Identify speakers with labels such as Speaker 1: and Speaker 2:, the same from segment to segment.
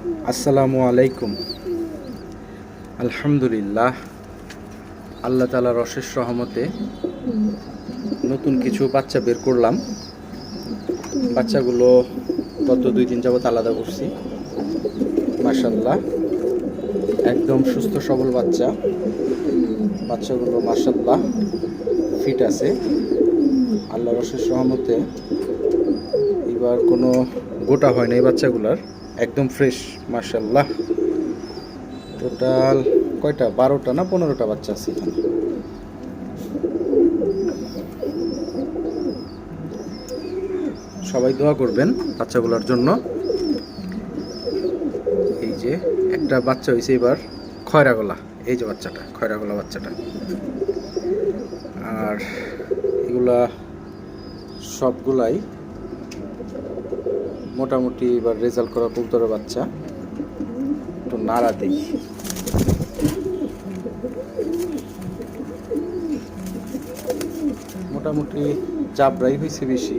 Speaker 1: আসসালামু আলাইকুম। আলহামদুলিল্লাহ, আল্লাহ তাআলার অশেষ রহমতে নতুন কিছু বাচ্চা বের করলাম। বাচ্চাগুলো গত 2 দিন যাবত আলাদা করছি। মাশাআল্লাহ, একদম সুস্থ সবল বাচ্চা। বাচ্চাগুলো মাশাআল্লাহ ফিট আছে। আল্লাহর অশেষ রহমতে এবার কোনো গোটা হয় না এই বাচ্চাগুলার, একদম ফ্রেশ মাশাআল্লাহ। টোটাল কয়টা, 12টা না 15টা বাচ্চা আছে এখানে। সবাই দোয়া করবেন বাচ্চাগুলোর জন্য। এই যে একটা বাচ্চা হয়েছে এবার খয়রা গলা, এই যে বাচ্চাটা খয়রা গলা বাচ্চাটা। আর এগুলা সবগুলাই মোটামুটি এবার রেজাল্ট করা কবুতরের বাচ্চা। একটু নাড়া দেই। মোটামুটি জাবরাই হয়েছে বেশি।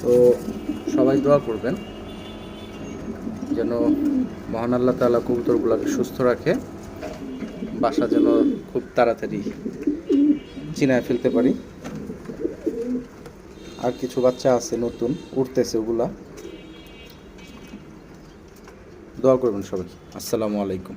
Speaker 1: তো সবাই দোয়া করবেন যেন মহান আল্লাহ তাআলা কবুতরগুলোকে সুস্থ রাখে, বাসা যেন খুব তাড়াতাড়ি চিনায় ফেলতে পারি। আর কিছু বাচ্চা আছে নতুন উঠতেছে, ওগুলা দোয়া করবেন সবাই। আসসালামু আলাইকুম।